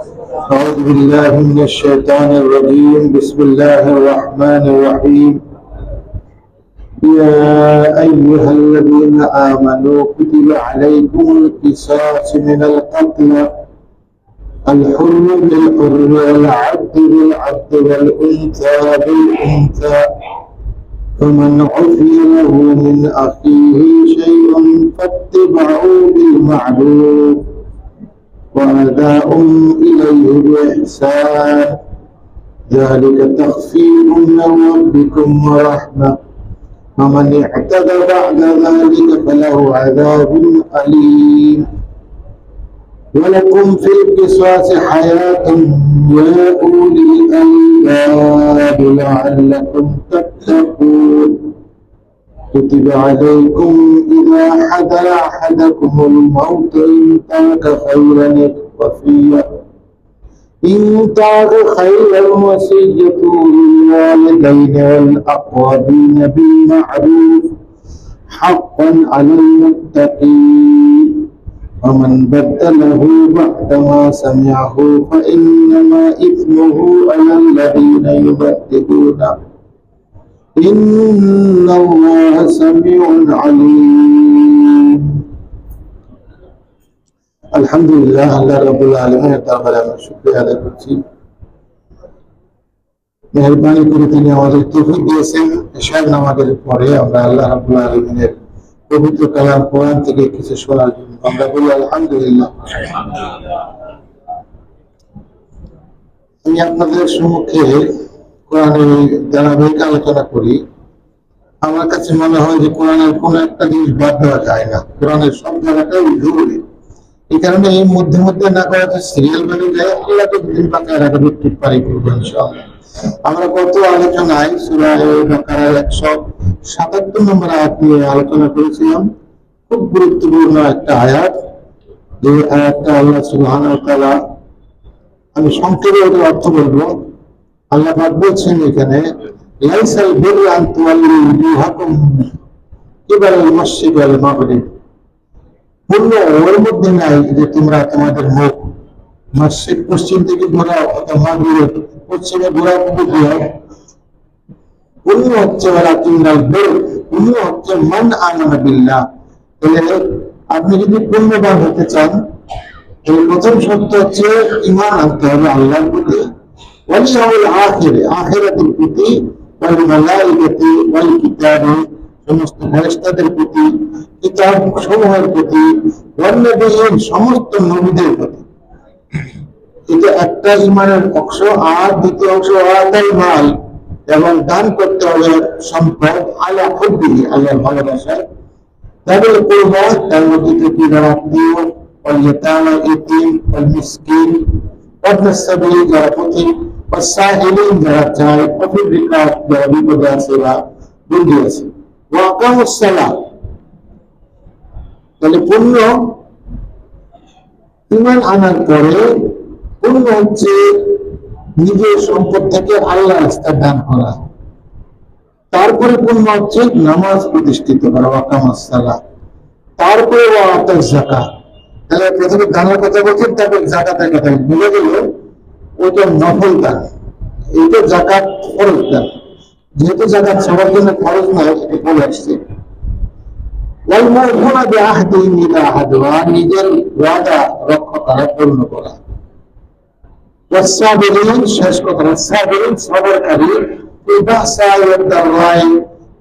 أعوذ بالله من الشيطان الرجيم. بسم الله الرحمن الرحيم. يا أيها الذين آمنوا كتب عليكم القصاص من القتل، الحر بالحر والعبد بالعبد والأنثى بالأنثى، فمن عفي له من أخيه شيء فاتبع بالمعروف وأداء إليه بإحسان، ذلك تخفيف من ربكم ورحمة، ومن اعتدى بعد ذلك فله عذاب أليم. ولكم في القصاص حياة يا أولي الألباب لعلكم تتقون. كتب عليكم إذا حضر أحدكم الموت إن ترك خيرا الوصية للوالدين والأقربين بالمعروف حقا على المتقين، ومن بدله بعدما سمعه فإنما إثمه على الذين يبدلونه، إن الله سميع عليم। আলহামদুলিল্লাহ, আল্লাহ রাব্বুল আলামিনের দরবারে আমরা শুকরিয়া আদায় করছি। মেহেরবানি করে তিনি আমাদের তৌফিক দিয়েছেন এশার নামাজের পরে আমরা আল্লাহ রাব্বুল আলামিনের পবিত্র কালাম কোরআন থেকে কিছু শোনার জন্য আমরা বলি আলহামদুলিল্লাহ। আমি আপনাদের সম্মুখে কোরআনের ধারাবাহিক আলোচনা করি। আমার কাছে মনে হয় যে কোরআনের কোন একটা জিনিস বাদ দেওয়া যায় না, কোরআনের সব জায়গাটাই জরুরি। এই কারণে এই মধ্যে মধ্যে না করা তো সিরিয়াল বানিয়ে যায়, আল্লাহ তো দিন পাকায় রাখা বিক্রি পারি করবো ইনশাআল্লাহ। আমরা কত আলোচনায় সূরা বাকারার 177 নম্বর আয়াত নিয়ে আলোচনা করেছিলাম। খুব গুরুত্বপূর্ণ একটা আয়াত, যে আয়াতটা আল্লাহ সুবহানাহু ওয়া তাআলা, আমি সংক্ষেপে ওটার অর্থ বলবো। আল্লাহ পাক বলছেন এখানে, লাইসাল বিররা আন তুওয়াল্লু উজুহাকুম কিবালাল মাশরিক ওয়াল মাগরিব, পূর্ণ ওর মধ্যে নাই যে তোমরা তোমাদের মুখ মাশরিক পশ্চিম থেকে ঘোরাও অথবা মাগরিব পশ্চিমে ঘোরাও ঘোরাও। পূর্ণ হচ্ছে ওয়ালাকিন্নাল বির, পূর্ণ হচ্ছে মান আমানা বিল্লাহ। তাহলে আপনি যদি পূর্ণবান হতে চান, এই প্রথম শর্ত হচ্ছে ঈমান আনতে হবে আল্লাহর প্রতি, ওয়াল ইয়াউমিল আখির, আখিরাতের প্রতি, ওয়াল মালাইকাতি ওয়াল কিতাবি, সমস্ত ফেরেশতাদের প্রতি, কিতাব সমূহের প্রতি, ওয়ান নবিয়্যিন, সমস্ত নবীদের প্রতি। এটা একটা ঈমানের অংশ। আর দ্বিতীয় অংশ ওয়াতাল মাল, এবং দান করতে হবে সম্পদ আলা হুব্বিহি, আল্লাহর ভালোবাসায়। তারপরে কুরবা, তার মধ্যে থেকে যারা আত্মীয়, ওয়াল ইয়াতামা, ইতিম, ওয়াল মিসকিন, ওয়াবনাস সাবিল, যারা পথিক, ওয়াসাইলিন, যারা চায়, ওয়াফির রিকাব, যারা বিপদে আছে বা বন্দী আছে, ওয়া আকামুস সালাহ। তাহলে পূর্ণ ঈমান আনার পরে পূর্ণ হচ্ছে নিজের সম্পদ থেকে আল্লাহর রাস্তায় দান করা। তারপরে পূর্ণ হচ্ছে নামাজ প্রতিষ্ঠিত করা, ওয়া আকামুস সালাহ। তারপরে ওয়া আতাজ যাকাত। তাহলে প্রথমে দানের কথা বলছেন, তারপর যাকাতের কথা বলে গেল। ওটা নফল দান, এইটা যাকাত ফরজ দান। যেহেতু যাকাত সবার জন্য ফরজ নয়, এটা বলে আসছে। ওয়াল-মুফুনা বিআহদিহিম ইযা আহাদু, নিজের ওয়াদা রক্ষা করা, পূর্ণ করা। ওয়াস-সাবিরিন, শেষ কথা, সাবিরিন সবরকারী, ফিল-বাসাই ওয়াদ-দাররাই,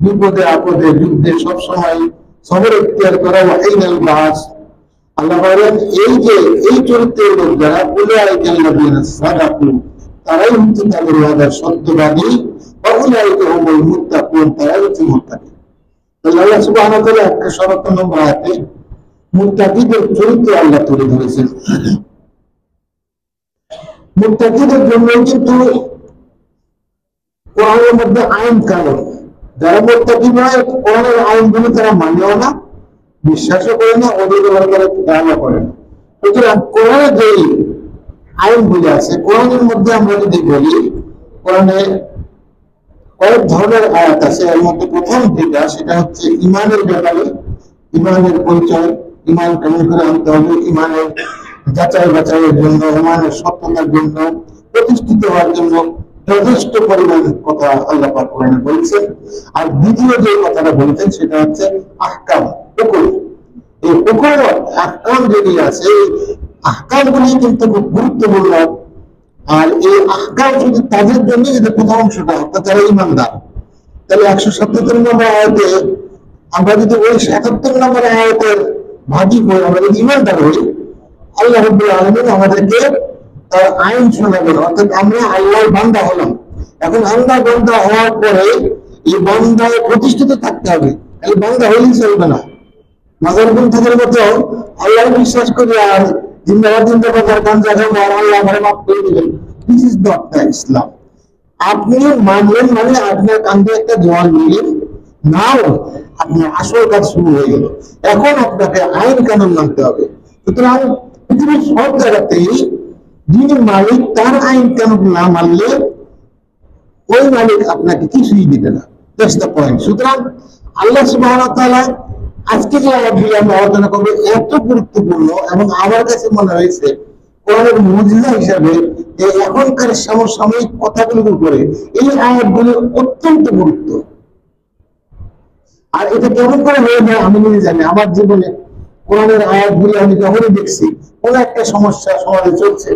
বিপদে আপদে যুদ্ধে সবসময় সবর ইখতিয়ার করা, ওয়া হিনাল বাস। আল্লাহ বলেন, এই যে এই চরিত্রের লোক যারা, উলাইকাল্লাযীনা সাদাকু, তারাই হচ্ছে তাদের ওয়াদার সত্যবাদী, ওয়া উলাইকা হুমুল মুত্তাকুন, তারাই হচ্ছে মুত্তাকি। আল্লাহ সুবহানাহু ওয়া তাআলা 177 নম্বর আয়াতে মুত্তাকিদের চরিত্র আল্লাহ তুলে ধরেছেন। মুত্তাকিদের জন্য কিন্তু কোরআনের মধ্যে আইন কানুন, যারা মুত্তাকি নয়, কোরআনের আইনগুলো তারা মানেও না, বিশ্বাসও করে না, ওদের ব্যাপারে ধারণা করে না। সুতরাং কোরআনে যে আইনগুলি আছে, কোরআনের মধ্যে আমরা যদি বলি, কোরআনে কয়েক ধরনের আয়াত আছে। এর মধ্যে প্রথম যেটা, সেটা হচ্ছে ঈমানের ব্যাপারে, ঈমানের পরিচয়, ঈমান কেমন করে আনতে হবে, ঈমানের যাচাই বাছাইয়ের জন্য, হুমায়ুনের সত্যতার জন্য, প্রতিষ্ঠিত হওয়ার জন্য যথেষ্ট পরিমাণ কথা আল্লাহ পাক কোরআনে বলেছেন। আর দ্বিতীয় যে কথাটা বলেছেন সেটা হচ্ছে আহকাম, হুকুম। এই হুকুম আহকাম যেগুলি আছে, এই আহকামগুলি কিন্তু খুব গুরুত্বপূর্ণ। আর এই আহকাম শুধু তাদের জন্য, যেটা প্রথম অংশটা, অর্থাৎ যারা ইমানদার। তাহলে 177 নম্বর আয়াতে আমরা যদি ওই 77 নম্বর আয়াতের ভাগী হই, আমরা যদি ইমানদার হই, আল্লাহ রাব্বুল আলামিন আমাদেরকে তার আইন শোনাবেন, অর্থাৎ আমরা আল্লাহর বান্দা হলাম। এখন আল্লাহর বান্দা হওয়ার পরে এই বান্দায় প্রতিষ্ঠিত থাকতে হবে, এই বান্দা হলেই চলবে না। মাজার গুণ থাকার মতো আল্লাহ বিশ্বাস করি আর জিন্দাবাদ জিন্দাবাদ আর গান জায়গা আর আল্লাহ আমার মাফ করে দিবেন, দিস ইজ নট দ্য ইসলাম। আপনি মানলেন মানে আপনার কান্দে একটা জোয়ান নিলেন, নাও আপনার আসল কাজ শুরু হয়ে গেল। এখন আপনাকে আইন কানুন মানতে হবে। সুতরাং পৃথিবীর সব জায়গাতেই যিনি মালিক তার আইন কানুন না মানলে ওই মালিক আপনাকে কিছুই দিবে না। That's the point. সুতরাং আল্লাহ সুবহানাহু ওয়া তাআলা আজকে যে আয়াতগুলো আমরা আলোচনা করবো এত গুরুত্বপূর্ণ, এবং আমার কাছে মনে হয়েছে কোরআনের মুজিজা হিসাবে যে এখনকার সমসাময়িক কথাগুলোর উপরে এই আয়াতগুলো অত্যন্ত গুরুত্ব। আর এটা কেমন করে হয়ে যায় আমি নিজে জানি। আমার জীবনে কোরআনের আয়াতগুলো আমি যখনই দেখছি কোন একটা সমস্যা সমাজে চলছে,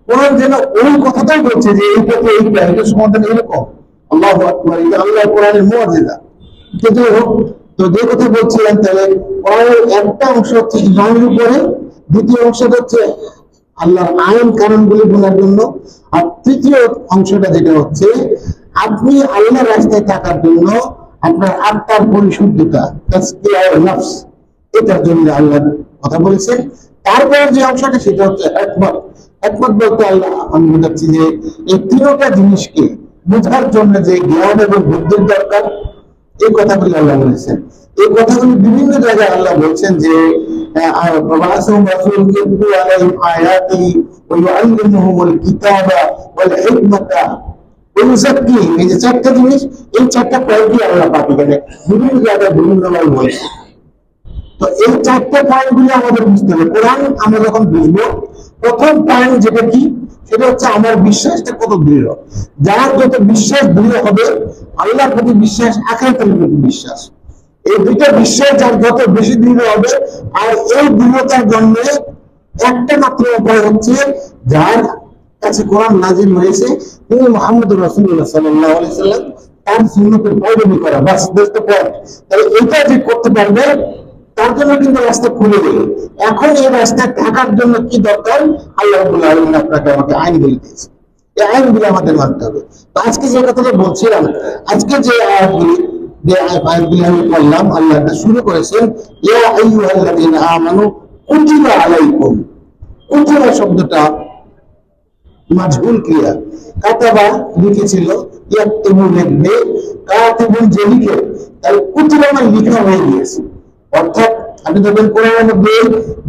কোরআন যেন ওই কথাটাই বলছে যে এইটাতে এইটা, এটা সমাধান এরকম। আল্লাহু আকবার, এটা আল্লাহ কোরআনের মুজিজা। তো যাই হোক, তো যে কথা বলছিলাম, তাহলে কোরআনের একটা অংশ হচ্ছে ইমানের উপরে, দ্বিতীয় অংশটা হচ্ছে আল্লাহর আইন কানুনগুলি বোঝার জন্য, আর তৃতীয় অংশটা যেটা হচ্ছে আপনি আল্লাহর রাস্তায় থাকার জন্য আপনার আত্মার পরিশুদ্ধতা, তাজকিয়াতুন নফস, এটার জন্য আল্লাহ কথা বলেছেন। তারপরে যে অংশটা সেটা হচ্ছে হিকমত। হিকমত বলতে আল্লাহ আমি বোঝাচ্ছি যে এই তিনটা জিনিসকে বোঝার জন্য যে জ্ঞান এবং বুদ্ধির দরকার, এই কথাগুলি আল্লাহ বলেছেন। এই কথাগুলি বিভিন্ন জায়গায় আল্লাহ বলছেন যে এই যে চারটা জিনিস, এই চারটা পয়েন্টই আল্লাহ পাক এখানে বিভিন্ন জায়গায় বিভিন্নভাবে বলছে। তো এই চারটা পয়েন্টগুলি আমাদের বুঝতে হবে। কোরআন আমরা যখন বুঝবো, প্রথম পয়েন্ট যেটা কি, সেটা হচ্ছে আমার বিশ্বাসটা কত দৃঢ়। যার যত বিশ্বাস দৃঢ় হবে, আল্লাহর প্রতি বিশ্বাস, আখিরাতের প্রতি বিশ্বাস, এই দুটো বিশ্বাস যার যত বেশি দৃঢ় হবে, আর এই দৃঢ়তার জন্য একটা মাত্র উপায় হচ্ছে যার কাছে কোরআন নাজিল হয়েছে তিনি মুহাম্মদুর রাসূলুল্লাহ সাল্লাল্লাহু আলাইহি সাল্লাম, তার সুন্নতের পয়গামি করা, বাস দ্যাটস দ্য পয়েন্ট। তাহলে এটা যে করতে পারবে তার জন্য কিন্তু রাস্তা খুলে গেল। এখন এই রাস্তায় থাকার জন্য কি দরকার? আল্লাহ রাব্বুল আলামিন আপনাকে আমাকে আইনগুলি দিয়েছে, এই আইনগুলি আমাদের মানতে হবে। তো আজকে যে কথাটা বলছিলাম, আজকে যে আয়াতগুলি আমি পড়লাম, আল্লাহ শুরু করেছেন ইয়া আইয়ুহাল্লাযীনা আমানু কুতিবা আলাইকুম। কুতিবা শব্দটা মাজহুল ক্রিয়া, কাতাবা লিখেছিল, ইয়াকতুবু লিখবে, কাতিবুন যে লিখে, তাই কুতিবা মানে লিখা হয়ে গিয়েছে। অর্থাৎ আপনি দেখবেন কোরআনের মধ্যে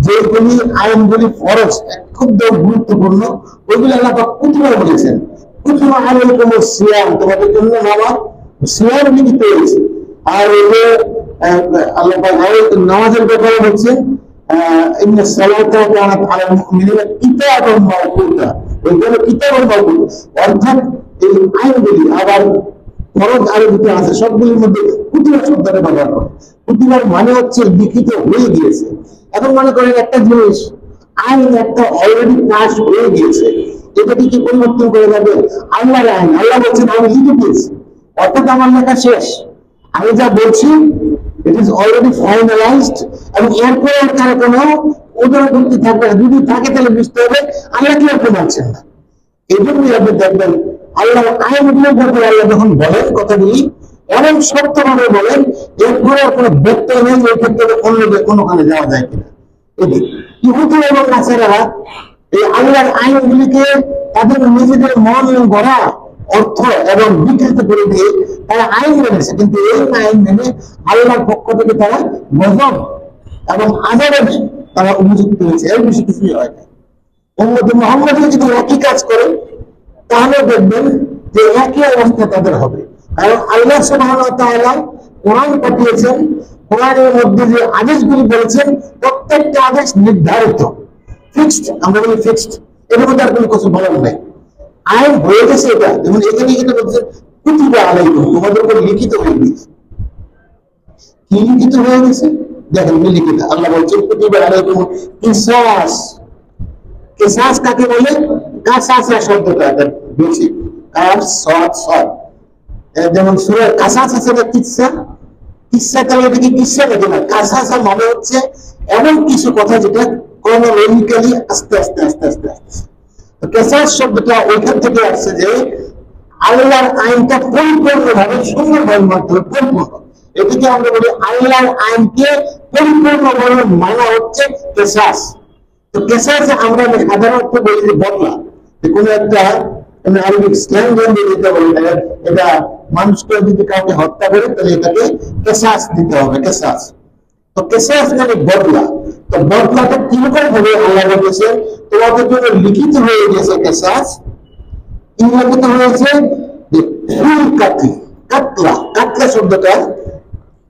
যেগুলি আইনগুলি ফরজ, খুব গুরুত্বপূর্ণ, ওইগুলি আল্লাহ পাক কুতিবা বলেছেন। কুতিবা আলাইকুমুস সিয়াম, তোমাদের জন্য নামাজ, সিয়াম লিখিত হয়েছে। আর এই যে আল্লাহ পাক নামাজের ব্যাপারে বলছেন ইন্না সালাতা কানাত আলাল মুমিনিনা কিতাবান মাওকুতা, ওইগুলো কিতাবান মাওকুতা, অর্থাৎ এই আইনগুলি আবার ফরজ আরবিতে আছে, সবগুলির মধ্যে কুতিবা শব্দটা ব্যবহার করে। কুতিবার মানে হচ্ছে লিখিত হয়ে গিয়েছে। এখন মনে করেন একটা জিনিস, আইন একটা অলরেডি পাস হয়ে গিয়েছে, এটাকে কি পরিবর্তন করে যাবে? আল্লাহর আইন, আল্লাহ বলছেন আমি লিখে দিয়েছি, অর্থাৎ আমার লেখা শেষ, আমি যা বলছি ইট ইজ অলরেডি ফাইনালাইজড, এবং এরপরে আর তারা কোনো উদাহরণ থাকবে না। যদি থাকে তাহলে বুঝতে হবে আল্লাহ কি আপনি মানছেন না। এই জন্যই আপনি দেখবেন আল্লাহ আইনগুলোর ব্যাপারে আল্লাহ যখন বলেন কথাগুলি অনেক শক্তভাবে বলেন, এরপরে আর কোনো ব্যত্যয় নেই এই ক্ষেত্রে অন্য কোনোখানে যাওয়া যায় কিনা। এটি ইহুদি এবং নাসারারা এই আল্লাহর আইনগুলিকে তাদের নিজেদের মন গড়া অর্থ এবং বিকৃত করে দিয়ে তারা আইন মেনেছে, কিন্তু এই আইন মেনে আল্লাহর পক্ষ থেকে তারা গজব এবং আযাবের তারা উপযুক্ত হয়েছে, এর বেশি কিছুই হয় না। উম্মতে মুহাম্মদ যদি একই কাজ করে তাহলে দেখবেন যে একই অবস্থা তাদের হবে। কারণ আল্লাহ সুবহানাহু ওয়া তাআলা কোরআন পাঠিয়েছেন, কোরআনের মধ্যে যে আদেশগুলি বলেছেন প্রত্যেকটা আদেশ নির্ধারিত, ফিক্সড, আমরা বলি ফিক্সড, এর মধ্যে আর কোনো কিছু বলার নাই, আইন হয়ে গেছে। এটা যেমন এখানে যেটা বলছে কুতিবা আলাইকুম, তোমাদের উপর লিখিত হয়ে গেছে। কি লিখিত হয়ে গেছে? দেখেন লিখিত, আল্লাহ বলছেন কুতিবা আলাইকুম কিসাস। কিসাস কাকে বলে? কাসাসা শব্দটা বেশি, কার সৎ সৎ, যেমন সূরা কাসাস আছে না, কিসসা, কিসসা তাহলে এটা কি কিসসা নাকি না? কাসাসা মানে হচ্ছে এমন কিছু কথা যেটা ক্রনোলজিক্যালি আস্তে আস্তে আস্তে আস্তে আস্তে। তো কিসাস শব্দটা ওইখান থেকে আসছে যে আল্লাহর আইনটা পরিপূর্ণভাবে সুন্দরভাবে মানতে হবে, পরিপূর্ণ। এটিকে আমরা বলি আল্লাহর আইনকে পরিপূর্ণভাবে মানা হচ্ছে কিসাস। তো কিসাস আমরা সাধারণত বলি যে বদলা, কোনো একটা আরবিক স্ল্যাং যেটা বলি, এটা মানুষকে যদি কাউকে হত্যা করে তাহলে এটাকে কিসাস দিতে হবে, কিসাস। তো কিসাস মানে বদলা। তো বদলাটা কিরকম হবে? আল্লাহ বলেছে তোমাদের জন্য লিখিত হয়ে গেছে কিসাস, লিখিত হয়েছে যে ফুল কাতলি, কাতলা, কাতলা শব্দটা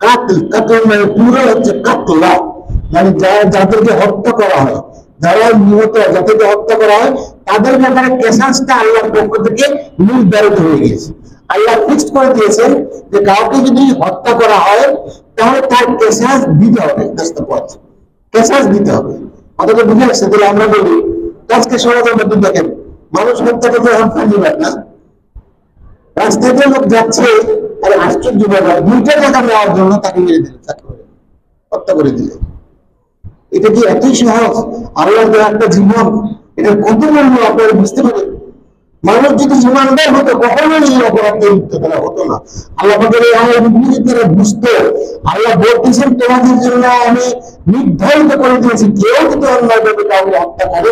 কাতল, কাতল মানে পুরো হচ্ছে কাতলা, মানে যাদেরকে হত্যা করা হয়, যারা নিহত যাদেরকে হত্যা করা হয় তাদের ব্যাপারে কেসাসটা আল্লাহর পক্ষ থেকে নির্ধারিত হয়ে গেছে। আল্লাহ ফিক্সড করে দিয়েছেন যে কাউকে যদি হত্যা করা হয় তাহলে তার কেসাস দিতে হবে, কেসাস দিতে হবে। অথবা বুঝে আসছে, তাহলে আমরা বলি আজকে সমাজের মধ্যে দেখেন মানুষ হত্যা করতে হত্যা নিবেন না, রাস্তায় লোক যাচ্ছে, আরে আশ্চর্য ব্যাপার, 2টা টাকা নেওয়ার জন্য তাকে মেরে দিল, হত্যা করে দিল। এটা কি এতই সহজ? আল্লাহর দেওয়া একটা জীবন, এটা কত মূল্য আপনারা বুঝতে পারেন? মানুষ যদি ইমানদার হতো কখনোই এই অপরাধে লিপ্ত করা হতো না। আল্লাহ তারা বুঝতো, আল্লাহ বলতেছেন তোমাদের জন্য আমি নির্ধারিত করে দিয়েছি, কেউ যদি অন্যায়ভাবে কাউকে হত্যা করে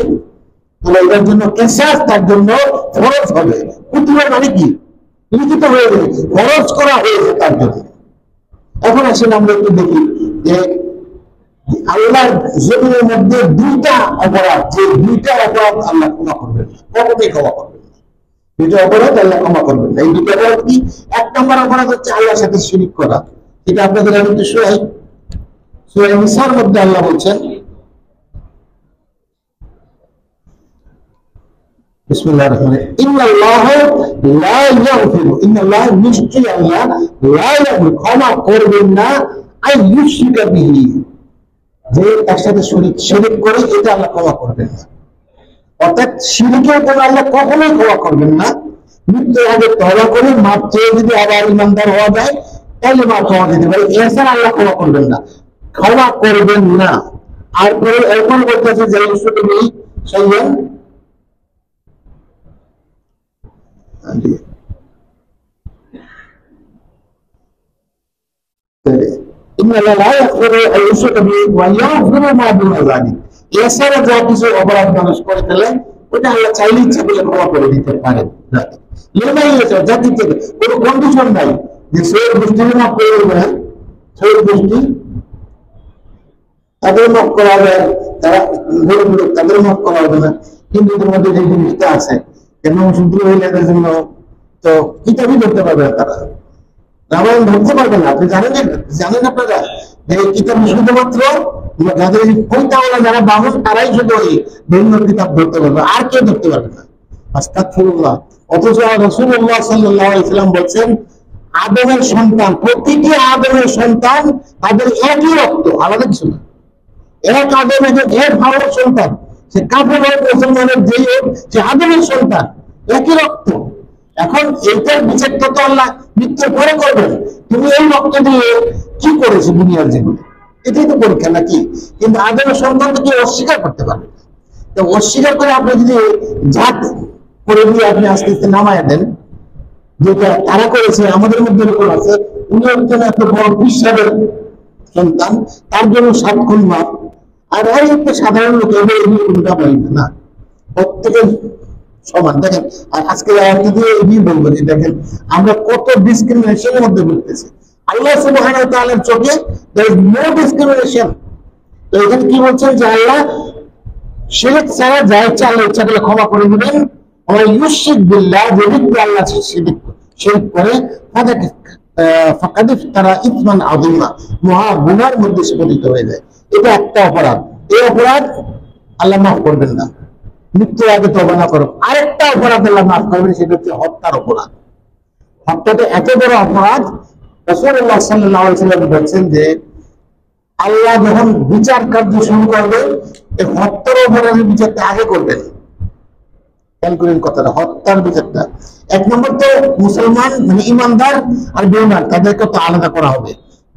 তাহলে এটার জন্য কেসাস তার জন্য ফরজ হবে। কুতুবা মানে কি? লিখিত হয়ে গেছে, ফরজ করা হয়েছে তার জন্য। এখন আসেন আমরা একটু দেখি যে আল্লাহর জমিনের মধ্যে 2টা অপরাধ, যে 2টা অপরাধ আল্লাহ ক্ষমা করবেন না, কখনোই ক্ষমা করবেন না। 2টা অপরাধ আল্লাহ ক্ষমা করবেন না। এই 2টা অপরাধ কি? 1 নম্বর অপরাধ হচ্ছে আল্লাহর সাথে শিরক করা। এটা আপনাদের আমি একটু সূরা নিসার মধ্যে আল্লাহ বলছেন, বিসমিল্লাহির রহমানির রহিম, ইন্নাল্লাহ লা ইয়াগফিরু, ইন্নাল্লাহ নিশ্চয়ই আল্লাহ লা ইয়াগফিরু ক্ষমা করবেন না আই ইউশরিকা বিহি, যে একসাথে শিরক করে এটা আল্লাহ ক্ষমা করবেন না। অর্থাৎ শিরকের জন্য আল্লাহ কখনোই ক্ষমা করবেন না। মৃত্যুর আগে তওবা করে মাপ চেয়ে যদি আবার ইমানদার হওয়া যায় তাহলে মাপ ক্ষমা দিতে পারে, এছাড়া আল্লাহ ক্ষমা করবেন না, ক্ষমা করবেন না। আর পরে এখন বলতেছে যে তুমি সেইজন এছাড়া যা কিছু অপরাধ মানুষ করে ফেলে ওটা আল্লাহ চাইলে ইচ্ছা করলে ক্ষমা করে দিতে পারেন। জাতি থেকে কোনো কন্ডিশন নাই যে সৈয়দ গোষ্ঠীর মাফ করে দেবে না, সৈয়দ গোষ্ঠী তাদের মাফ করা হবে, তারা তাদের মাফ করা হবে না। হিন্দুদের মধ্যে যে জিনিসটা আছে কেন শুধু মহিলাদের জন্য তো কিতাবই ধরতে পারবে তারা, রামায়ণ ধরতে পারবে না। আপনি জানেন আপনারা যে কিতাব শুধুমাত্র যাদের পৈতাওয়ালা যারা বামন তারাই শুধু ওই বিভিন্ন কিতাব ধরতে পারবে, আর কেউ ধরতে পারবে না। আস্তাগফিরুল্লাহ। অথচ রাসূলুল্লাহ সাল্লাল্লাহু আলাইহি ওয়াসাল্লাম বলছেন আদমের সন্তান, প্রতিটি আদমের সন্তান তাদের একই রক্ত, আলাদা কিছু না। এক আদম এক ভাবের সন্তান, সে কাফের হোক মুসলমানের যেই হোক, সে আদমের সন্তান, একই রক্ত। এখন এইটার বিচারটা তো আল্লাহ মৃত্যুর পরে করবেন। তুমি এই রক্ত দিয়ে কি করেছো দুনিয়ার জীবনে, এটাই তো পরীক্ষা নাকি? কিন্তু আদমের সন্তানকে কেউ অস্বীকার করতে পারবে না। তো অস্বীকার করে আপনি যদি জাত করে দিয়ে আপনি আস্তে আস্তে নামায় দেন, যেটা তারা করেছে, আমাদের মধ্যে এরকম আছে, উনি একজন এত বড় বিশ্বাসের সন্তান, তার জন্য 7 খুন মাপ। আর এই একটা সাধারণ লোক কোনটা পারি না, প্রত্যেকের সমান। দেখেন আর আজকে বলবো যে দেখেন আমরা কত ডিসক্রিমিনেশনের মধ্যে বলতেছি। আল্লাহ সুবহানাহু ওয়া তাআলার চোখে there is no discrimination। তো এখানে কি বলছেন যে আল্লাহ শিরক ছাড়া যা ইচ্ছা আল্লাহ ইচ্ছা করলে ক্ষমা করে দিবেন। আর ইউশরিক বিল্লাহ, যে ব্যক্তি আল্লাহ শিরক করে ফাকাদ ইফতারা ইসমান আযীমা, মহা গুনার মধ্যে সে পতিত হয়ে যায়। এটা একটা অপরাধ। এই অপরাধ আল্লাহ মাফ করবেন না। মৃত্যুর আগে তওবা না করো, আরেকটা অপরাধ আল্লাহ মাফ করবেন, সেটা হচ্ছে হত্যার অপরাধ। হত্যাটা এত বড় অপরাধ, রাসূলুল্লাহ সাল্লাল্লাহু আলাইহি ওয়াসাল্লাম বলছেন যে আল্লাহ যখন বিচার কার্য শুরু করবেন, এই হত্যার অপরাধের বিচারটা আগে করবেন। খেয়াল করেন কথাটা, হত্যার বিচারটা। এক নম্বর তো মুসলমান মানে ইমানদার আর বেঈমান তাদেরকে তো আলাদা করা হবে।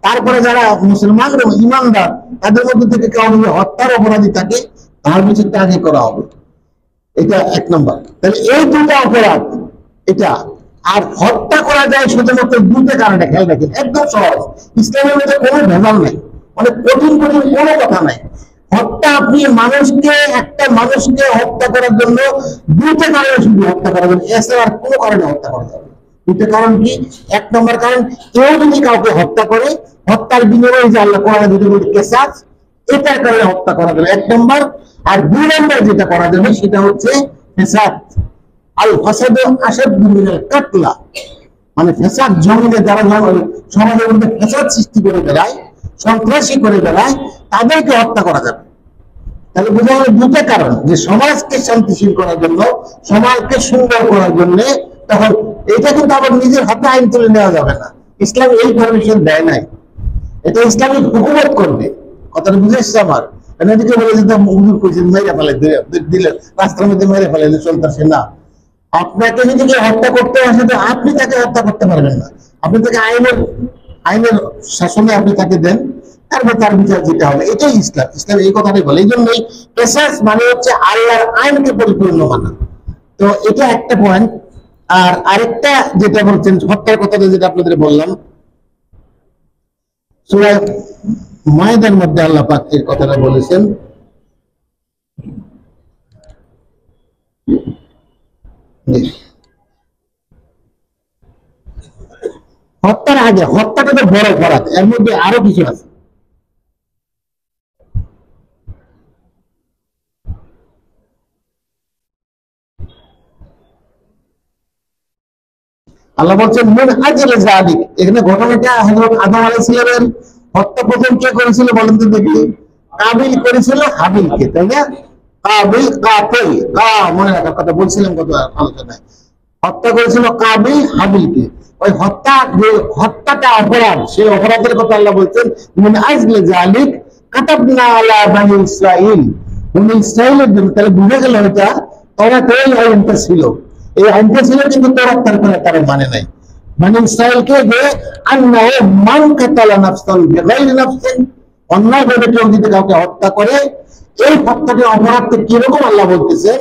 তারপরে যারা মুসলমান এবং ইমানদার তাদের মধ্যে থেকে কেউ যদি হত্যার অপরাধী থাকে, তার বিচারটা আগে করা হবে। এটা এক নম্বর। তাহলে এই দুটা অপরাধ, এটা আর হত্যা করা যায় শুধুমাত্র দুটো কারণে। খেয়াল রাখেন, একদম সহজ, ইসলামের মধ্যে কোনো ভেজাল নেই, মানে কঠিন কঠিন কোনো কথা নাই। হত্যা, আপনি মানুষকে, একটা মানুষকে হত্যা করার জন্য দুটো কারণে শুধু হত্যা করা যাবে, এছাড়া আর কোনো কারণে হত্যা করা যাবে। দুটো কারণ কি? এক নম্বর কারণ, কেউ যদি কাউকে হত্যা করে, হত্যার বিনিময়ে যে আল্লাহ কোরআনে দুটো বলতে কেসাস, এটার কারণে হত্যা করা যাবে এক নম্বর। আর দুই নম্বর যেটা করা যাবে সেটা হচ্ছে ফেসাদ। আল ফাসাদু আশাদ্দু মিনাল কাতলা, মানে ফেসাদ জমিনে যারা সমাজের মধ্যে ফেসাদ সৃষ্টি করে বেড়ায়, সন্ত্রাসী করে বেড়ায়, তাদেরকে হত্যা করা যাবে। তাহলে বোঝা গেল দুটো কারণ, যে সমাজকে শান্তিশীল করার জন্য, সমাজকে সুন্দর করার জন্য। তখন এটা কিন্তু আবার নিজের হাতে আইন তুলে নেওয়া যাবে না, ইসলাম এই পারমিশন দেয় নাই। এটা ইসলামিক হুকুমত করবে। কথাটা বুঝে এসছে আমার? এদিকে বলে যে হুজুর কইছেন মেরে ফেলে দিলে, রাস্তার মধ্যে মেরে ফেলে সন্ত্রাসী না। আপনাকে যদি কেউ হত্যা করতে আসে, তো আপনি তাকে হত্যা করতে পারবেন না। আপনি তাকে আইনের শাসনে আপনি তাকে দেন, তারপর তার বিচার যেতে হবে। এটাই ইসলাম। ইসলাম এই কথাটাই বলে। এই জন্যই কেসাস মানে হচ্ছে আল্লাহর আইনকে পরিপূর্ণ মানা। তো এটা একটা পয়েন্ট। আর আরেকটা যেটা বলছেন হত্যার কথাটা, যেটা আপনাদের বললাম, সূরা মায়েদার মধ্যে আল্লাহ পাক এই কথাটা বলেছেন। হত্যার আগে, হত্যাটা তো বড় অপরাধ, এর মধ্যে আরো কিছু আছে। আল্লাহ বলছেন মিন আজলি যালিক, এখানে ঘটনাটা হযরত আদম আলাইহিস সালামের হত্যা প্রথম কে করেছিল বলেন তো দেখি? কাবিল করেছিল হাবিলকে, তাই না? কাবিল কাতিল, মনে রাখার কথা বলছিলাম কত আলোচনায়। হত্যা করেছিল কাবিল হাবিলকে। ওই হত্যাটা অপরাধ, সেই অপরাধের কথা আল্লাহ বলছেন মিন আজলি যালিক কাতাবনা আলা বানি ইসরাঈল, বনি ইসরাঈলের জন্য। তাহলে বুঝে গেল এটা তওরাতে এই আইনটা ছিল। এই আইনটা ছিল, কিন্তু তওরাত তারপরে তারা মানে নাই। বনি ইসরাঈলকে যে আন্নাহু মান কাতালা নাফসান বিগাইরি নাফসিন, অন্যায়ভাবে কেউ যদি কাউকে হত্যা করে, এই হত্যাটির অপরাধটা কিরকম আল্লাহ বলতেছেন,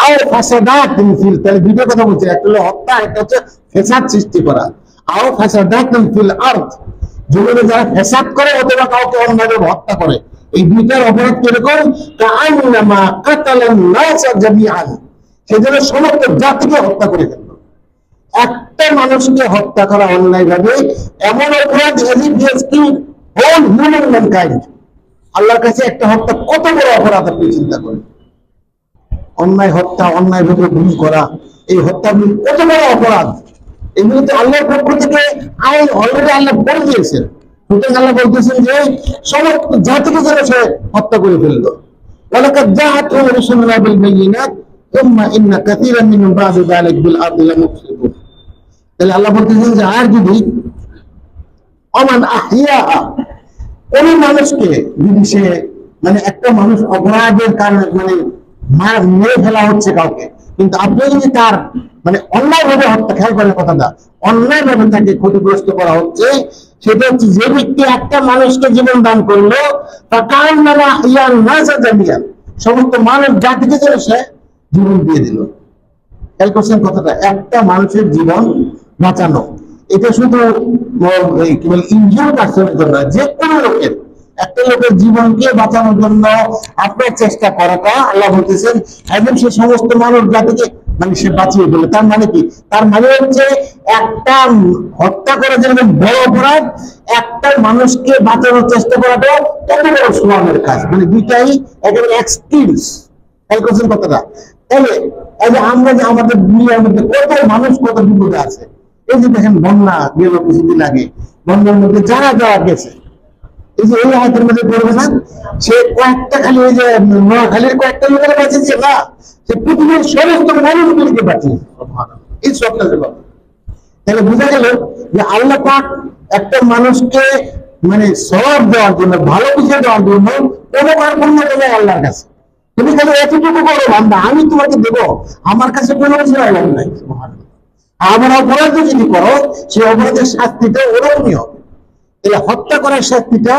আও ফাসাদাতুন ফিল, তাহলে দুটো কথা বলছে, একটা হলো হত্যা, একটা হচ্ছে ফেসাদ সৃষ্টি করা। আও ফাসাদাতুন ফিল আরদ, জমিনে যারা ফেসাদ করে অথবা কাউকে অন্যায়ভাবে হত্যা করে, এই দুইটার অপরাধ কিরকম? কাআন্নামা কাতালান নাসা জামিআন, সেজন্য সমস্ত জাতিকে হত্যা করে ফেলল। একটা মানুষকে হত্যা করা অন্যায়ভাবে এমন অপরাধ, হোল হিউম্যান ম্যানকাইন্ড। আল্লাহর কাছে একটা হত্যা কত বড় অপরাধ আপনি চিন্তা করেন। অন্যায় হত্যা, অন্যায়ভাবে গুম করা, এই হত্যাগুলি কত বড় অপরাধ। এগুলিতে আল্লাহর পক্ষ থেকে আইন অলরেডি আল্লাহ করে দিয়েছেন। সুতরাং আল্লাহ বলতেছেন যে সমস্ত জাতিকে যেন সে হত্যা করে ফেললো। ওয়ালাকাদ জাআতহুম রুসুলুনা বিল বায়িনাত সুম্মা ইন্না কাসীরাম মিনহুম বা'দা যালিকা বিল আরদি লামুফসিদুন। তাহলে আল্লাহ বলতেছেন যে আর যদি অমান আহিয়াহা, কোন মানুষকে যদি সে, মানে একটা মানুষ অপরাধের কারণে মানে মেরে ফেলা হচ্ছে কাউকে, কিন্তু আপনি যদি তার মানে অন্যায় ভাবে হত্যা, খেয়াল করার কথাটা, অন্যায় ভাবে তাকে ক্ষতিগ্রস্ত করা হচ্ছে, সেটা হচ্ছে যে ব্যক্তি একটা মানুষকে জীবন দান করলো, সমস্ত মানব জাতিকে যেন সে জীবন দিয়ে দিল। খেয়াল করছেন কথাটা, একটা মানুষের জীবন বাঁচানো, এটা শুধু কি বলে ইনজিওর পার্সনের জন্য, যে কোনো লোকের, একটা লোকের জীবনকে বাঁচানোর জন্য আপনার চেষ্টা করাটা আল্লাহ বলতেছেন একদম সে সমস্ত মানব জাতিকে মানে সে বাঁচিয়ে ফেলে। তার মানে কি? তার মানে হচ্ছে একটা হত্যা করা যেরকম বড় অপরাধ, একটা মানুষকে বাঁচানোর চেষ্টা করাটাও কত বড় সোয়াবের কাজ। মানে দুইটাই একেবারে এক্সট্রিমস। খেয়াল করছেন কথাটা? তাহলে এই যে আমরা যে আমাদের দুনিয়ার মধ্যে কত মানুষ কত বিপদে আছে, এই যে দেখেন বন্যা গেল কিছুদিন আগে, বন্যার মধ্যে যারা যারা গেছে, এই যে এই আয়াতের মধ্যে পড়বে না, সে কয়েকটা খালি ওই যে নোয়াখালীর কয়েকটা লোকেরা বাঁচিয়েছে না, সে পৃথিবীর সমস্ত মানুষগুলিকে বাঁচিয়েছে এই সবটা। তাহলে বোঝা গেল যে আল্লাহ পাক একটা মানুষকে মানে সওয়াব দেওয়ার জন্য, ভালো কিছু দেওয়ার জন্য কোনো কার্পণ্য করে আল্লাহর কাছে। তুমি খালি এতটুকু করো বান্দা, আমি তোমাকে দেবো, আমার কাছে কোনো কিছু অভাব নাই। আমার অপরাধ যদি করো, সেই অপরাধের শাস্তিটা ওরকমই হবে। তাহলে হত্যা করার শাস্তিটা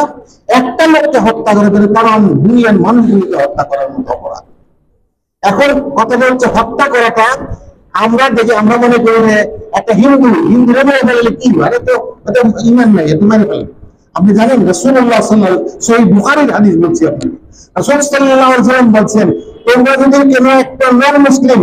একটা লোককে হত্যা করে কারণ দুনিয়ার মানুষগুলিকে হত্যা করার মতো অপরাধ। এখন কথাটা হচ্ছে হত্যা করাটা আমরা দেখি, আমরা মনে করি একটা হিন্দুরা মেরে ফেললে কি হয়, তো ইমান নাই, এত মেরে ফেলে। আপনি জানেন রাসূলুল্লাহ সাল্লাল্লাহু আলাইহি ওয়াসাল্লাম সহিহ বুখারীর হাদিস বলছি, আপনি রাসূল সাল্লাল্লাহু আলাইহি ওয়াসাল্লাম বলছেন, তোমরা যদি কোনো একটা নন মুসলিম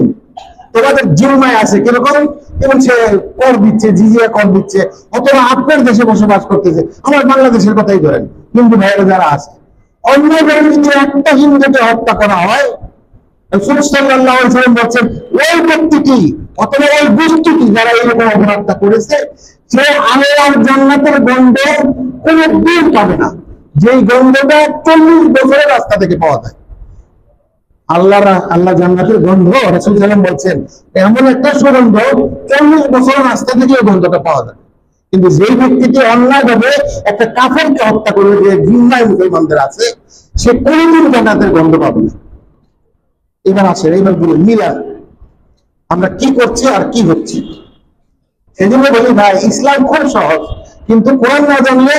তোমাদের জিম্মায় আছে, কিরকম, এবং সে কর দিচ্ছে, জিজিয়া কর দিচ্ছে, অথবা আপনার দেশে বসবাস করতেছে, আমার বাংলাদেশের কথাই ধরেন, হিন্দু ভাইয়েরা যারা আছে, অন্য যদি একটা হিন্দুকে হত্যা করা হয়, রাসূল সাল্লাল্লাহু আলাইহি ওয়াসাল্লাম বলছেন ওই ব্যক্তিটি অথবা ওই গোষ্ঠীটি যারা এরকম অপরাধটা করেছে, সে আল্লাহর জান্নাতের গন্ধ কোনদিন পাবে না, যেই গন্ধটা 40 বছরের রাস্তা থেকে পাওয়া যায়। আল্লাহ জান্নাতের গন্ধ রাসূল সাল্লাল্লাহু আলাইহি ওয়াসাল্লাম বলছেন এমন একটা সুগন্ধ 40 বছরের রাস্তা থেকে এই গন্ধটা পাওয়া যায়। কিন্তু যেই ব্যক্তিটি অন্যায়ভাবে একটা কাফেরকে হত্যা করে, যে জিম্মায় মুসলমানদের আছে, সে কোনদিন জান্নাতের গন্ধ পাবে না। এবার আসেন, এবার বলুন মিলান আমরা কি করছি আর কি হচ্ছে। সেজন্য বলি ভাই, ইসলাম খুব সহজ, কিন্তু কোরআন না জানলে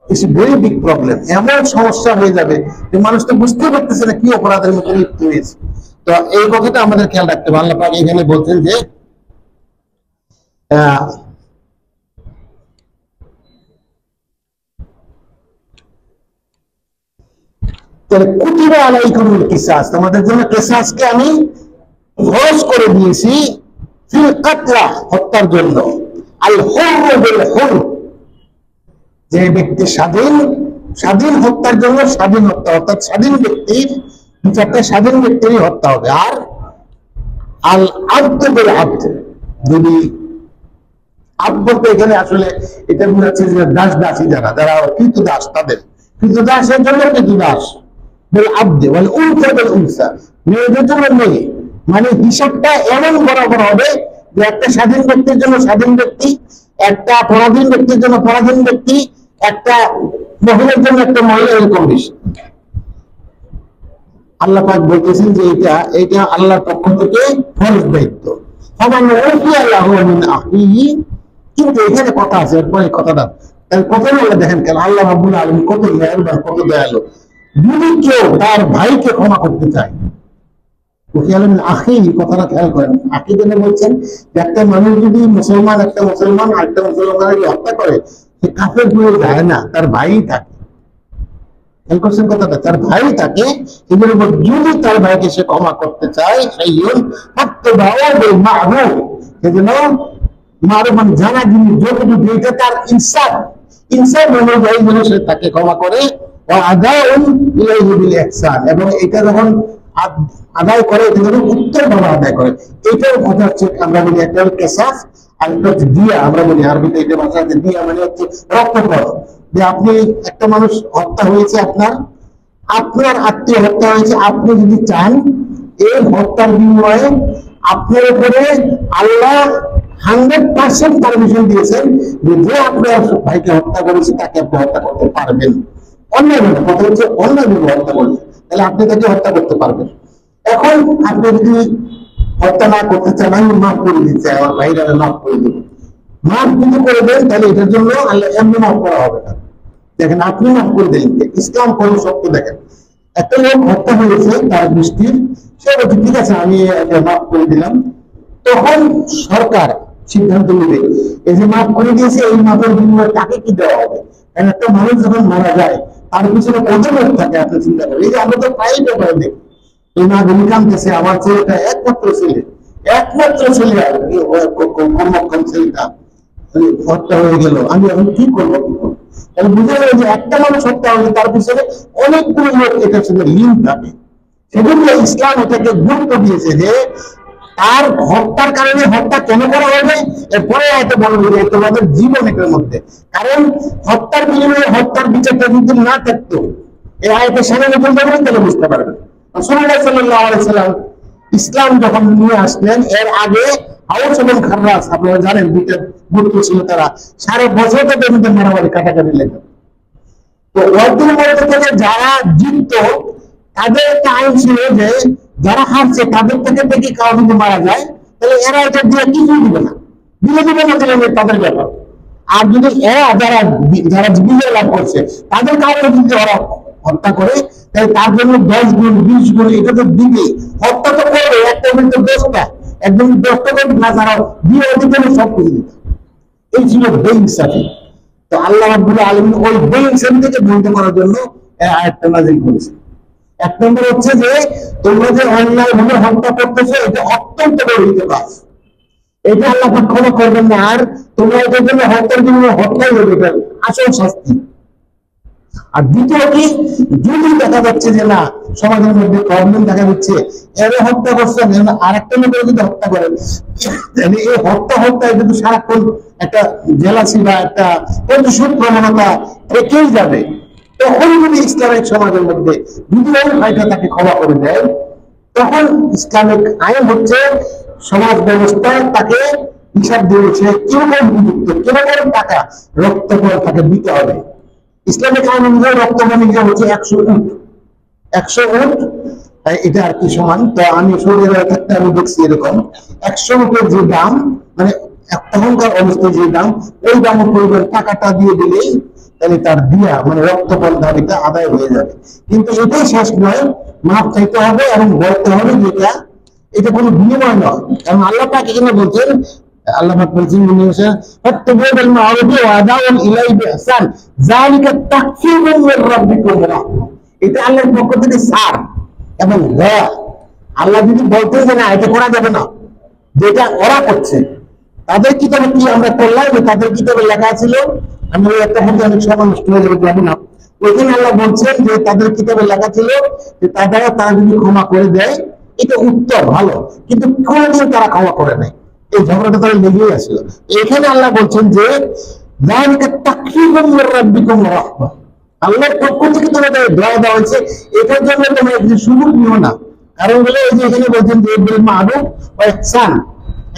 ইটস ভেরি বিগ প্রবলেম। এমন সমস্যা হয়ে যাবে যে মানুষ তো বুঝতে পারতেছে না কি অপরাধের মতো লিপ্ত হয়েছে। তো এই কথাটা আমাদের খেয়াল রাখতে হবে। আল্লাহ পাক এখানে বলছেন যে কুতিবা আলাইকুমুল কিসাস, তোমাদের জন্য কিসাসকে আমি ফরজ করে দিয়েছি, ফিল কাতলা, হত্যার জন্য, আল হুররু বিল হুরর, যে ব্যক্তি স্বাধীন হত্যার জন্য স্বাধীন হত্যা, অর্থাৎ স্বাধীন ব্যক্তির বিচারটা স্বাধীন ব্যক্তিরই হত্যা হবে। আর আল আব্দ বিল আব্দ, যদি আব্দ বলতে এখানে আসলে এটা বোঝাচ্ছে যে দাস দাসী যারা কৃত দাস, তাদের কৃত দাসের জন্য কৃত দাস, মেয়েদের জন্য মেয়ে, মানে হিসাবটা এমন বরাবর হবে যে একটা স্বাধীন ব্যক্তির জন্য স্বাধীন ব্যক্তি, একটা পরাধীন ব্যক্তির জন্য পরাধীন ব্যক্তি, একটা মহিলার জন্য একটা মহিলা, এরকম বেশি। আল্লাহ পাক বলতেছেন যে এটা আল্লাহর পক্ষ থেকে ফরজ দায়িত্ব। কিন্তু এখানে কথা আছে, এরপরে কথাটা কত দেখেন কেন আল্লাহ রাব্বুল আলামিন কত দয়ালু, কত দয়ালু। যদি কেউ তার ভাইকে ক্ষমা করতে চায়, কথাটা খেয়াল করেন, আখি জন্য বলছেন যে একটা মানুষ যদি একটা মুসলমান আরেকটা মুসলমানকে হত্যা করে, সে কাফের হয়ে যায় না, তার ভাই থাকে। খেয়াল করছেন কথাটা, তার ভাই থাকে। এদের উপর যদি তার ভাইকে সে ক্ষমা করতে চায়, সেই সেজন্য মানে জানা জিনিস যতটুকু এটা তার ইনসাফ অনুযায়ী যেন সে তাকে ক্ষমা করে, এবং এটা যখন আদায় করে, এটা যখন উত্তর ভাবে আদায় করে, এটার কথা হচ্ছে আমরা বলি একটা হল কেসাস, আর একটা হচ্ছে দিয়া। আমরা বলি আরবিতে এটা ভাষা দিয়া, মানে হচ্ছে রক্তপাত। যে আপনি একটা মানুষ হত্যা হয়েছে, আপনার আত্মীয় হত্যা হয়েছে, আপনি যদি চান এই হত্যার বিনিময়ে আপনার উপরে আল্লাহ 100% পারমিশন দিয়েছেন যে আপনার ভাইকে হত্যা করেছে তাকে আপনি হত্যা করতে পারবেন। অন্যায়ভাবে, কথা হচ্ছে অন্যায়ভাবে হত্যা করেছে, তাহলে আপনি তাকে হত্যা করতে পারবেন। এখন আপনি যদি হত্যা না করতে চান, আমি মাফ করে দিচ্ছি, আমার ভাইরা মাফ করে দেব, মাফ যদি করে দেন, তাহলে এটার জন্য আল্লাহ এমনি মাফ করা হবে না। দেখেন, আপনি মাফ করে দেন, ইসলাম কোন সত্য। দেখেন, একটা লোক হত্যা হয়েছে তার দৃষ্টির, সে বলছে ঠিক আছে আমি মাফ করে দিলাম, তখন সরকার সিদ্ধান্ত নেবে এই যে মাফ করে দিয়েছে, এই মাফের বিনিময়ে তাকে কি দেওয়া হবে। কারণ একটা মানুষ যখন মারা যায়, তার পিছনে কত লোক থাকে আপনি চিন্তা করেন। এই যে আমরা তো প্রায় ব্যাপারে দেখি, এই মা গুলি কাঁদতেছে, আমার ছেলেটা একমাত্র ছেলে কর্মক্ষম ছেলেটা হত্যা হয়ে গেল, আমি এখন কি করবো। তাহলে বুঝা গেল যে একটা মানুষ হত্যা হলে তার পিছনে অনেকগুলো লোক এটার সাথে লিঙ্ক থাকে। সেজন্য ইসলাম এটাকে গুরুত্ব দিয়েছে যে তার হত্যার কারণে হত্যা কেন করা হবে এরপরে হয়তো বলবো যে তোমাদের জীবন এটার মধ্যে, কারণ হত্যার বিনিময়ে হত্যার বিচারটা যদি না থাকতো এই আয়তের সামনে নতুন যাবেন তাহলে বুঝতে পারবেন। রাসূলুল্লাহ সাল্লাল্লাহু আলাইহি সাল্লাম ইসলাম যখন নিয়ে আসলেন এর আগে আউস এবং খাররাস আপনারা জানেন দুইটা গুরুত্ব ছিল, তারা সারা বছর তাদের মধ্যে মারামারি কাটাকাটি লেগে। তো ওয়ার্ডের মধ্যে থেকে যারা জিতত তাদের একটা আইন ছিল যে যারা হারছে তাদের থেকে দেখে কাউ যদি মারা যায় তাহলে এরা এটা দিয়ে কিছুই দিবে না, দিবে না তাহলে তাদের ব্যাপার। আর যদি এরা যারা যারা বিজয় লাভ করছে তাদের কাউকে যদি ওরা হত্যা করে তাহলে তার জন্য 10 গুণ 20 গুণ এটা তো দিবে। হত্যা তো করবে একটা কিন্তু 10টা, একদম 10টা করে না যারা দিয়ে ওদের জন্য সব কিছু দিবে। এই ছিল বেইনসাফি। তো আল্লাহ রাব্বুল আলামিন ওই বেইনসাফি থেকে বন্ধ করার জন্য এই আয়াতটা নাযিল করেছেন। এক নম্বর হচ্ছে যে তোমরা যে অন্যায় ভাবে হত্যা করতেছো এটা অত্যন্ত গর্হিত কাজ, এটা আল্লাহ পাক ক্ষমা করবেন না। আর তোমরা এটার জন্য হত্যার জন্য হত্যাই হবে, এটা আসল শাস্তি। আর দ্বিতীয় কি, যদি দেখা যাচ্ছে যে না সমাজের মধ্যে প্রবলেম দেখা দিচ্ছে এরা হত্যা করছেন আরেকটা লোকের যদি হত্যা করেন তাহলে এই হত্যা কিন্তু সারাক্ষণ একটা জেলাসি বা একটা প্রতিশোধ প্রবণতা থেকেই যাবে। তখন যদি ইসলামিক সমাজের মধ্যে যদি ওই ভাইটা তাকে ক্ষমা করে দেয় তখন ইসলামিক আইন হচ্ছে সমাজ ব্যবস্থায় তাকে হিসাব দিয়েছে কিরকম উপযুক্ত কিরকম টাকা রক্তপণ তাকে দিতে হবে। ইসলামিক আইন অনুযায়ী রক্তপণ হচ্ছে 100 উট। 100 উট এটা আর কি সমান। তো আমি সৌদি আরবে থাকতে আমি দেখছি এরকম 100 উটের যে দাম মানে তখনকার অবস্থায় যে দাম ওই দামের পরিমাণ টাকাটা দিয়ে দিলেই তাহলে তার দিয়া মানে রক্তপণ দাবিটা আদায় হয়ে যাবে। কিন্তু এটাই শেষ নয়, মাপ চাইতে হবে এবং বলতে হবে যেটা এটা কোনো বিনিময় নয়। কারণ আল্লাহ পাক এখানে বলছেন, আল্লাহ পাক বলছেন ফাত্তাবিউল মা'রুফ ওয়া আদাউল ইলাইহি বিইহসান যালিকা তাখফীফুম মির রাব্বিকুম ওয়া রাহমাহ। এটা আল্লাহর পক্ষ থেকে সার এবং দয়া। আল্লাহ যদি বলতেন যে না এটা করা যাবে না, যেটা ওরা করছে তাদের কিতাবে কি আমরা করলাম, তাদের কিতাবে লেখা ছিল, আমি একটা মধ্যে অনেক সময় নষ্ট হয়ে যাবে যাবো না, ওইখানে আল্লাহ বলছেন যে তাদের কিতাবে লেখা ছিল যে তারা যদি ক্ষমা করে দেয় এটা উত্তর ভালো, কিন্তু কোনোদিন তারা ক্ষমা করে নাই, এই ঝগড়াটা তারা লেগেই আসছিল। এখানে আল্লাহ বলছেন যে আল্লাহর পক্ষ থেকে তোমাদের দয়া দেওয়া হয়েছে, এটার জন্য তোমরা সুযোগ নিও না। কারণ বলে এই যে এখানে বলছেন যে বিল মা'রুফ ওয়া ইহসান,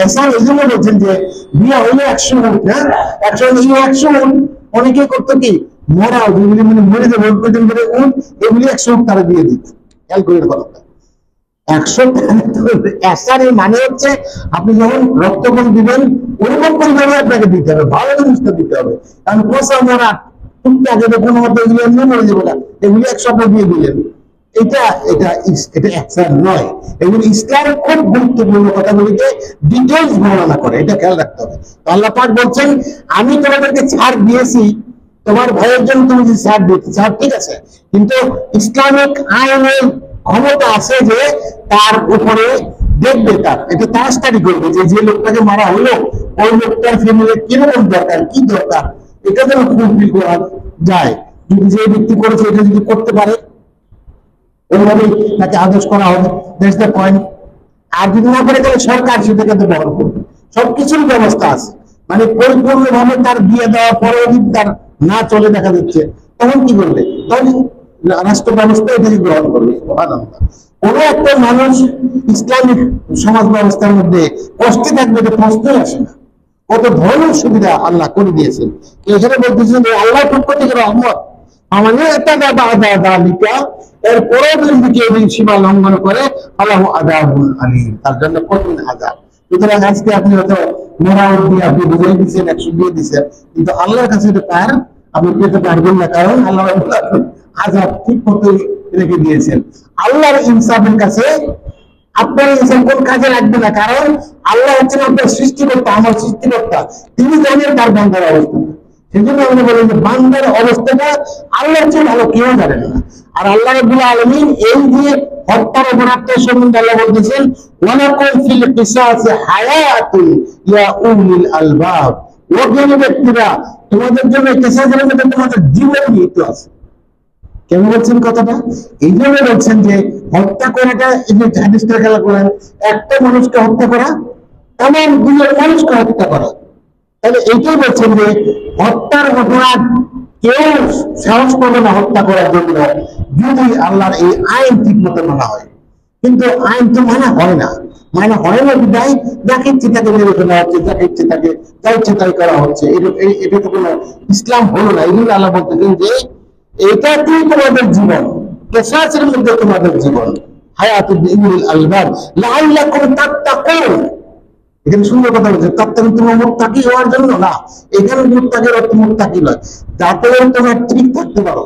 ইহসান এই জন্য বলছেন যে বিয়া হলো 100 উট না, 100 উট অনেকে করতো কি মরা যেগুলি মানে মরে যাবে পর্যন্ত করে উট এগুলি 100 উট তারা দিয়ে দিত। ক্যালকুলেট করা 100 এসার মানে হচ্ছে আপনি যখন রক্তপণ দিবেন ওরকম পরিমাণে আপনাকে দিতে হবে, ভালো জিনিসটা দিতে হবে। কারণ পচা মরা টুকটাক এটা কোনো মতো এগুলো এমনি মরে যাবে না, এগুলি 100 দিয়ে দিলেন, এটা এটা এটা এসার নয়। এগুলি ইসলাম খুব গুরুত্বপূর্ণ কথাগুলিকে ডিটেইলস বর্ণনা করে, এটা খেয়াল রাখতে হবে। আল্লাহ পাক বলছেন আমি তোমাদেরকে ছাড় দিয়েছি, তোমার ভয়ের জন্য তুমি যদি ছাড় দিতে ছাড় ঠিক আছে, কিন্তু ইসলামিক আইনের ক্ষমতা আছে যে তার উপরে দেখবে, তার এটা তার স্টাডি করবে যে লোকটাকে মারা হলো ওই লোকটার ফ্যামিলির কিরকম দরকার কি দরকার, এটা যেন ফুলফিল করা যায়। যদি যে ব্যক্তি করেছে এটা যদি করতে পারে ওইভাবে তাকে আদেশ করা হবে, দ্যাটস দ্য পয়েন্ট। আর যদি না করে তাহলে সরকার সেটাকে তো বহন করবে, সবকিছুর ব্যবস্থা আছে। মানে পরিপূর্ণভাবে তার বিয়ে দেওয়ার পরেও যদি তার না চলে দেখা যাচ্ছে তখন কি করবে, তখন রাষ্ট্র ব্যবস্থা এটাকে গ্রহণ করবে। কোন একটা মানুষ ইসলামিক সমাজ ব্যবস্থার মধ্যে কষ্টে থাকবে এটা প্রশ্নই আসে না। কত ধরনের সুবিধা আল্লাহ করে দিয়েছেন। এখানে বলতেছেন যে আল্লাহর পক্ষ থেকে রহমত আমাদের একটা এরপরেও যদি কেউ সীমা লঙ্ঘন করে আল্লাহু আযাবুন আলীম, তার জন্য কঠিন আযাব। সুতরাং আজকে আপনি হয়তো মোরাউট দিয়ে আপনি বুঝিয়ে দিচ্ছেন 100 দিয়ে দিচ্ছেন, কিন্তু আল্লাহর কাছে এটা তার আপনি পেতে পারবেন না, কারণ আল্লাহ আযাব ঠিক মতো রেখে দিয়েছেন। আল্লাহর ইনসাফের কাছে আপনার ইনসাফ কোন কাজে লাগবে না, কারণ আল্লাহ হচ্ছেন আপনার সৃষ্টিকর্তা, আমার সৃষ্টিকর্তা, তিনি জানেন তার বান্দার অবস্থা। সেই জন্য আমরা বলি যে বান্দার অবস্থাটা আল্লাহর চেয়ে ভালো কেউ জানেন না। আর আল্লাহ রাব্বুল আলামিন এই যে হত্যার অপরাধের সম্বন্ধে আল্লাহ বলতেছেন ওয়ালাকুম ফিল কিসাসি হায়াতুন ইয়া উলিল আলবাব, অজ্ঞানী ব্যক্তিরা তোমাদের জন্য কিসাসের মধ্যে তোমাদের জীবন নিহিত আছে। কেন বলছেন কথাটা? এই জন্য বলছেন যে হত্যা করাটা, এই যে হাদিসটা খেলা করেন, একটা মানুষকে হত্যা করা তামাম দুনিয়ার মানুষকে হত্যা করা। তাহলে এইটাই বলছেন যে হত্যার ঘটনা কেউ সাহস পাবে না হত্যা করার জন্য যদি আল্লাহর এই আইন ঠিক মতো মানা হয়। কিন্তু আইন তো মানা হয় না, মানা হয় না বিদায় যাকে ইচ্ছে তাকে মেরে ফেলা হচ্ছে, যাকে ইচ্ছে তাকে যা ইচ্ছে তাই করা হচ্ছে। এটা তো কোনো ইসলাম হলো না। এই জন্য আল্লাহ বলতেছেন যে এটা কি তোমাদের জীবন, কেসাসের মধ্যে তোমাদের জীবন, হায়াতুদ দুনিয়াল আলবাব লাআল্লাকুম তাত্তাকুন। এখানে সুন্দর কথা বলছে, তাত্তাকুন তোমার মুত্তাকি হওয়ার জন্য না। এখানে মুত্তাকির অর্থ মুত্তাকি নয়, যাতে তোমরা ঠিক থাকতে পারো,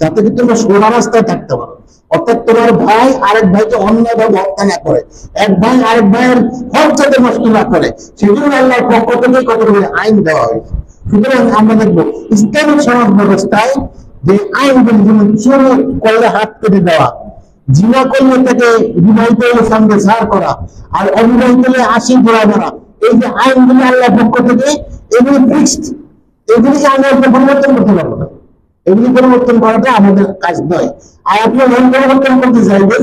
যাতে কি তোমরা সোজা রাস্তায় থাকতে পারো। অর্থাৎ তোমার ভাই আরেক ভাইকে অন্যায়ভাবে হত্যা না করে, এক ভাই আরেক ভাইয়ের হক যাতে নষ্ট না করে, সেজন্য আল্লাহর পক্ষ থেকে কতগুলো আইন দেওয়া হয়েছে। সুতরাং আমরা দেখবো ইসলামিক সমাজ ব্যবস্থায় যে আইনগুলি, যেমন চুরি করলে হাত কেটে দেওয়া, জিনা করলে তাকে বিবাহিত হলে সঙ্গে সার করা, আর অবিবাহিত হলে 80 ঘোড়া মারা, এই যে আইনগুলি আল্লাহর পক্ষ থেকে, এগুলি ফিক্সড। এগুলিকে আমরা পরিবর্তন করতে পারবো না, এগুলি পরিবর্তন করাটা আমাদের কাজ নয়। আর আপনি মন পরিবর্তন করতে চাইবেন,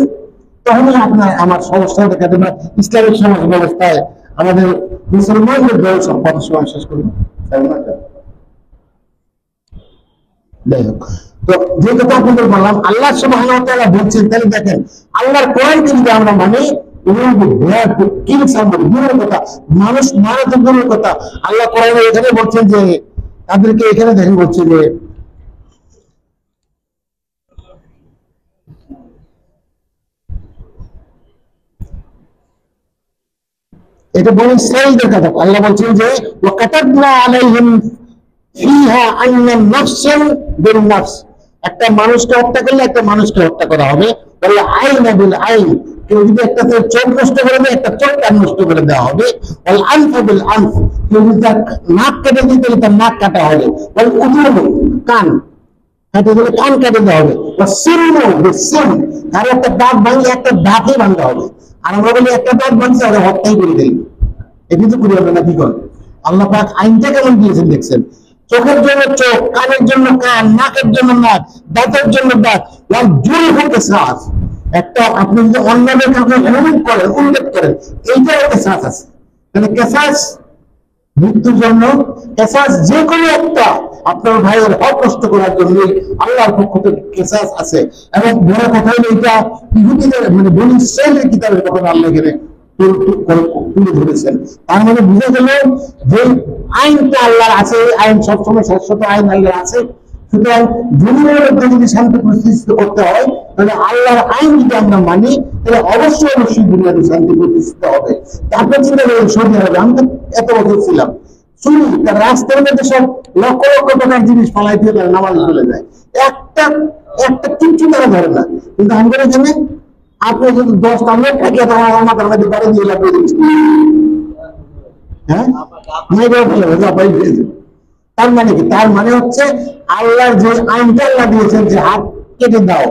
তখনই আপনার আমার সমস্যা দেখা দেবে। ইসলামিক সমাজ ব্যবস্থায় আমাদের মুসলমানদের দল কত সময় শেষ করবো। যাই হোক, তো যে কথা আপনাদের বললাম, আল্লাহ সুবহানাহু ওয়া তাআলা বলছেন, তাহলে দেখেন আল্লাহর কোরআনকে যদি আমরা মানি, মানুষ মারা তো দূরের কথা, আল্লাহ কোরআনে এখানে বলছেন যে তাদেরকে, এখানে দেখেন বলছে যে এটা বলে ইসরাঈলদের কথা। আল্লাহ বলছেন যে ওয়াকাতাবনা আলাইহিম ফিহা আন্না নাফসান বিল নাফস, একটা মানুষকে হত্যা করলে একটা মানুষকে হত্যা করা হবে। বলে আইনা বিল আইন, কেউ যদি একটা চোখ নষ্ট করে দেয়, একটা চোখ কান নষ্ট করে দেওয়া হবে। বলে আনফা বিল আনফ, কেউ যদি তার নাক কেটে দিতে তাহলে তার নাক কাটা হবে। বলে উদুর কান কাটে দিলে কান কেটে দেওয়া হবে। আর একটা দাঁত ভাঙলে একটা দাঁতই ভাঙতে হবে। আর আমরা বলি একটা দাঁত ভাঙছে আমরা হত্যাই করে দিই, এটি তো করি আমরা না, কি করেন? আল্লাহ পাক আইনটা কেমন দিয়েছেন দেখছেন, চোখের জন্য চোখ, কানের জন্য কান, নাকের জন্য নাক, দাঁতের জন্য দাঁত। জোর হতে শ্বাস একটা, আপনি যদি অন্যদের কাউকে উল্লেখ করেন, এইটা একটা শ্বাস আছে। তাহলে কেসাস মৃত্যুর জন্য, কেসাস যে কোনো একটা আপনার ভাইয়ের হক নষ্ট করার জন্য আল্লাহর পক্ষ থেকে কেসাস আছে। এবং বড় কথা হলো এটা ইহুদিদের, মানে বনি ইসরাঈলের কিতাবের কথা আল্লাহ এখানে তুলে ধরেছেন। তার মানে বুঝে গেল যে আইনটা আল্লাহর আছে, আইন সবসময় শাশ্বত আইন আল্লাহর আছে। সুতরাং দুনিয়ার মধ্যে যদি শান্তি প্রতিষ্ঠিত করতে হয়, তাহলে আল্লাহর আইন যদি আমরা মানি, তাহলে অবশ্যই অবশ্যই দুনিয়াতে শান্তি প্রতিষ্ঠিত হবে। তারপর চিন্তা করেন সৌদি আরবে, আমি তো এত বছর ছিলাম, শুনি তার রাস্তার মধ্যে সব লক্ষ লক্ষ টাকার জিনিস ফালাই দিয়ে তারা নামাজ চলে যায়, একটা একটা কিচ্ছু তারা ধরে না। কিন্তু আমাদের এখানে আপনি যদি 10টা লোক থাকে, তোমার মাথার মধ্যে বাড়ি দিয়ে লাগিয়ে দিচ্ছি, হ্যাঁ, তার মানে কি? তার মানে হচ্ছে আল্লাহর যে আইনটা আল্লাহ দিয়েছেন যে হাত কেটে দাও,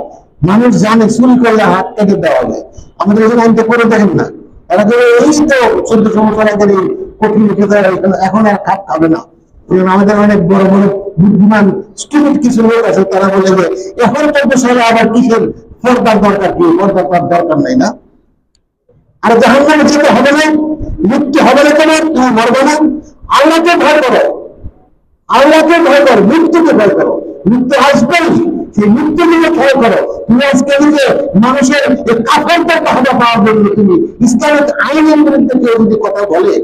মানুষ জানে চুরি করলে হাত কেটে দেওয়া হবে। আমাদের এখানে আইনটা করে দেখেন না, এরা তো এই তো 14 বছর আগে কঠিন এখন আর খাপ খাবে না। আমাদের অনেক বড় বড় বুদ্ধিমান স্টুডেন্ট কিছু লোক আছে, তারা বলে যে এখন 14 সালে আবার কিসের পর্দার দরকার, কি পর্দার দরকার নাই না। আর জাহান্নামে যেতে হবে না, মৃত্যু হবে না, তোমার তুমি মরবে না। আল্লাহকে ভয় করো, আল্লাহকে ভয় করো, মৃত্যুকে ভয় করো, মৃত্যু আসবেই, সেই মৃত্যুকে ভয় করো। তুমি আজকে যে মানুষের কাফেরটা কথা পাওয়ার জন্য তুমি ইসলামিক আইনের বিরুদ্ধে কেউ যদি কথা বলে,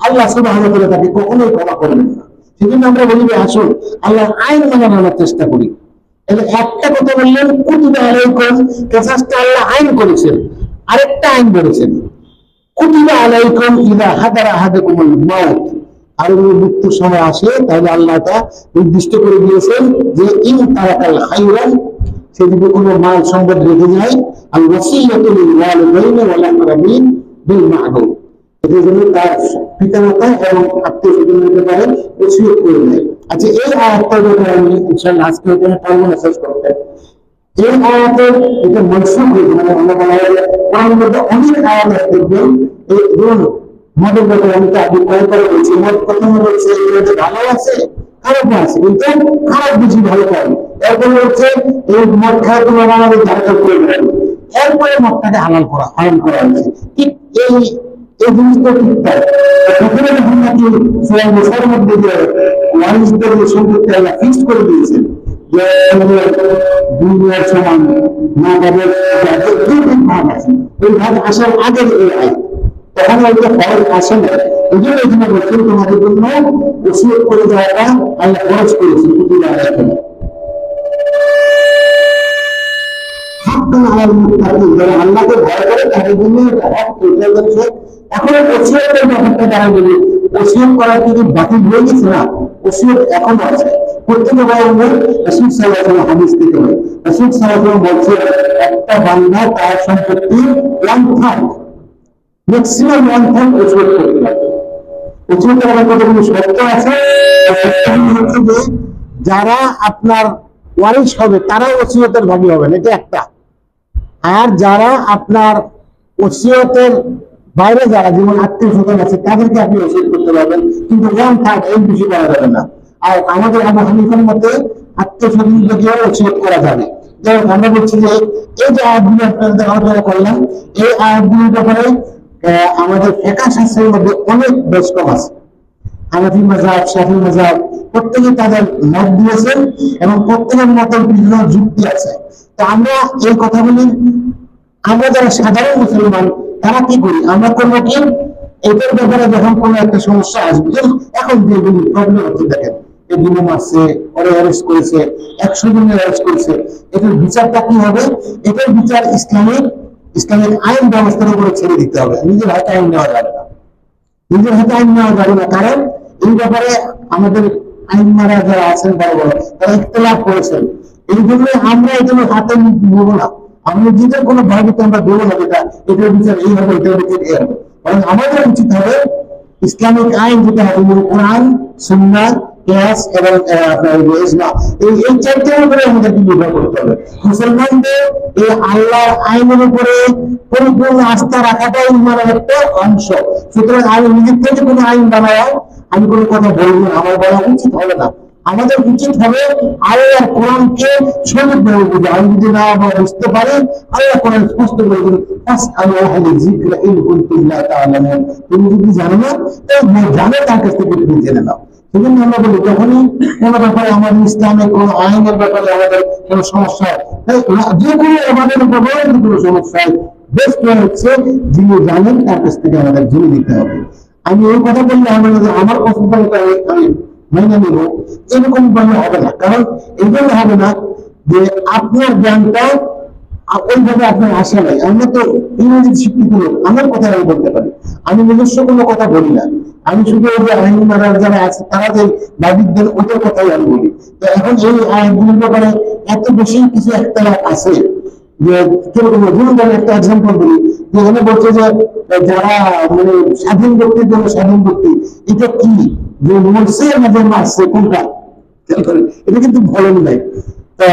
আল্লাহ সুবহানাহু ওয়া তাআলা তাকে কখনোই ক্ষমা করবেন না। সেজন্য আমরা বলি আসুন আল্লাহর আইন মানার চেষ্টা করি। একটা কথা বললেন কুতিবা আলাইকুম, কেসাসটা আল্লাহ আইন করেছেন। আরেকটা আইন বলেছেন কুতিবা আলাইকুম ইযা হাদারা আহাদাকুমুল মাউত, আর মৃত্যুর সময় আসে তাহলে আল্লাহ তা নির্দিষ্ট করে দিয়েছেন যে ইন তারাকাল খায়রান, সে যদি কোনো মাল সম্পদ রেখে যায়, আল ওয়াসিয়াতু লিল ওয়ালিদাইনি ওয়াল আকরাবিন বিল মা'রুফ, এদের জন্য তার পিতামাতা এবং আত্মীয়-স্বজন নিতে পারে, ওসিয়ত করে দেয়। আচ্ছা, এই আয়াতটা যখন আমি ইনশাআল্লাহ আজকে এখানে পারবো না শেষ করতে, এই আয়াতের এটা মনসুখ হয়েছে, মানে আমরা বলা হয় কোরআনের মধ্যে অনেক আয়াত দেখবেন। এই ধরুন মদের ব্যাপারে আমি তো আগে কয়েকবার বলছি, মদ প্রথমে বলছে এটা ভালো আছে, খারাপ আছে, কিন্তু খারাপ বুঝি ভালো পাই। এরপরে হচ্ছে এই মদ খাওয়ার জন্য আমাদের ঝাড়খণ্ড করে দেবেন, এরপরে মদটাকে হারাম করা হয়েছে। ঠিক এই এই জিনিসটা ঠিক তাই। প্রথমে যখন নাকি সূরা নিসার মধ্যে যে ওয়ারিসদের যে সম্পত্তি আল্লাহ ফিক্সড করে দিয়েছেন যে দুনিয়ার সমান না পাবে, দুই ভাগ আছে, ওই ভাগ আসার আগের এই আয় তখন ওইটা ফরজ আসে না। এই জন্য এখানে বলছেন তোমাদের জন্য ওসিয়ত করে দেওয়াটা আল্লাহ ফরজ করেছে পৃথিবীর আয়াত করে। যারা আল্লাহকে ভয় করে তাদের জন্য এখন ওসিয়তের ব্যাপারটা যারা বলি, ওসিয়ত করার কিন্তু বাতিল হয়ে গেছে না, ওসিয়ত এখনো আছে। প্রত্যেকে বলেন রাসূল সাল্লাল্লাহু আলাইহি ওয়াসাল্লাম হাদিস থেকে বলে, রাসূল সাল্লাল্লাহু আলাইহি ওয়াসাল্লাম বলছে একটা বান্দা তার সম্পত্তি 1/3 ম্যাক্সিমাম 1/3 ওসিয়ত করতে পারবে। ওসিয়তের আবার কতগুলো শর্ত আছে, হচ্ছে যে যারা আপনার ওয়ারিশ হবে তারাও ওসিয়তের ভাগী হবেন, এটা একটা। আর যারা আপনার ওসিয়তের বাইরে যারা যেমন আত্মীয় স্বজন আছে তাদেরকে আপনি ওসিয়ত করতে পারবেন, কিন্তু 1/3 এর বেশি করা যাবে না। আর আমাদের আবু হানিফার মতে আত্মীয় স্বজনদেরকেও ওসিয়ত করা যাবে। যেমন আমরা বলছি যে এই যে আয়াতগুলো আপনাদের আলোচনা করলাম, এই আয়াতগুলোর ব্যাপারে আমাদের ফিকহ শাস্ত্রের মধ্যে অনেক বেশকম আছে। হানাফি মাযহাব, শাফি মাযহাব প্রত্যেকে তাদের মত দিয়েছেন এবং প্রত্যেকের মতের বিভিন্ন যুক্তি আছে। তো আমরা এই কথাগুলি, আমরা যারা সাধারণ মুসলমান তারা কি করি, আমরা করবো কি এটার ব্যাপারে যখন কোনো একটা সমস্যা আসবে, যেমন এখন যেগুলি প্রবলেম হচ্ছে দেখেন, এগুলো মারছে, ওরা অ্যারেস্ট করেছে, 100 জনের অ্যারেস্ট করেছে, এটার বিচারটা কি হবে? এটার বিচার ইসলামিক আইন ব্যবস্থার উপরে ছেড়ে দিতে হবে। নিজের হাতে আইন নেওয়া যাবে না, নিজের হাতে আইন নেওয়া যাবে না। কারণ এই ব্যাপারে আমাদের আইনমারা যারা আছেন বড় বড় তারা ইখতিলাফ করেছেন। এই জন্য আমরা এগুলো হাতে নেব না, আমরা নিজের কোনো ভাবিতে আমরা দেবো না যেটা এটার বিচার এই হবে, এটার বিচার এই হবে। কারণ আমাদের উচিত হবে ইসলামিক আইন যেটা হবে কোরআন, সুন্নাহ, কিয়াস এবং আপনার ইজমা, এই চারটির উপরে আমাদেরকে নির্ভর করতে হবে। মুসলমানদের এই আল্লাহর আইনের উপরে পরিপূর্ণ আস্থা রাখাটাই ইমানের একটা অংশ। সুতরাং আমি নিজের থেকে কোনো আইন বানাও, আমি কোনো কথা বলবো না, আমার বলা উচিত হবে না। আমাদের উচিত হবে আল্লাহর কোরআনকে সঠিকভাবে বুঝে। আমি যদি না বুঝতে পারি, আল্লাহ কোরআন স্পষ্ট করে দিন, তুমি যদি জানো না জানো তার কাছ থেকে তুমি জেনে নাও। সেজন্য আমরা বলি যখনই কোনো ব্যাপারে আমাদের ইসলামে কোনো আইনের ব্যাপারে আমাদের কোনো সমস্যা হয়, যে কোনো আমাদের ব্যাপারে কোনো সমস্যা হয়, বেস্ট হচ্ছে যিনি জানেন তার কাছ থেকে আমাদের জেনে নিতে হবে। আমি এই কথা বললে আমার পছন্দ আমি মেনে নেব, এরকম বললে হবে না। কারণ এই জন্য হবে না যে আপনার জ্ঞানটা ওইভাবে আপনার আসে নাই। আমরা তো ইংরেজি শিক্ষিত লোক, আমার কথা আমি বলতে পারি, আমি নিজস্ব কোনো কথা বলি না। আমি শুধু ওই যে আইন মারার যারা আছে তারা যে বাদিকদের ওদের কথাই আমি বলি। তো এখন এই আইনগুলোর ব্যাপারে এত বেশি কিছু একটা আছে যে কিরকম, যেমন একটা এক্সাম্পল বলি, যেখানে বলছে যে যারা মানে স্বাধীন ব্যক্তির জন্য স্বাধীন ব্যক্তি, এটা কি যে মরছে না যে মারছে কোনটা, এটা কিন্তু বলেন নাই। তো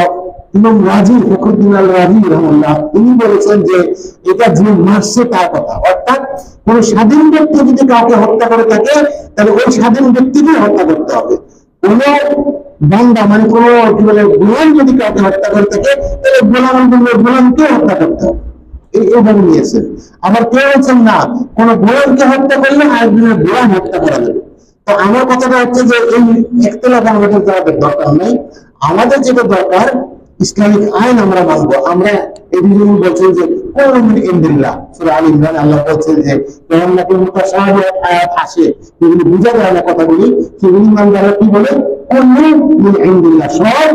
ইমাম রাজি, ফখরুদ্দিন আল রাজি রহমাল্লাহ, তিনি বলেছেন যে এটা যে মারছে তার কথা, অর্থাৎ কোন স্বাধীন ব্যক্তি যদি কাউকে হত্যা করে থাকে তাহলে ওই স্বাধীন ব্যক্তিকে হত্যা করতে হবে। কোন বান্দা মানে কোন কি বলে গোলাম যদি কাউকে হত্যা করে থাকে তাহলে গোলামকে হত্যা করতে হবে, এইভাবে নিয়েছেন। আবার কেউ বলছেন না, কোন গোলামকে হত্যা করলে আরেকজনের গোলাম হত্যা করা যাবে। তো আমার কথাটা হচ্ছে যে এই ইখতিলাফ আমাদের দরকার নেই। আমাদের যেটা দরকার ইসলামিক আইন আমরা মানবো। আমরা এই দুজন বলছেন যে সূরা আল ইমরান আল্লাহ বলছেন যে যখন নাকি মুতাশাবিহ আয়াত আসে, যেগুলি বুঝা যায় না কথাগুলি, সেগুলি ইমানদাররা কি বলে, সব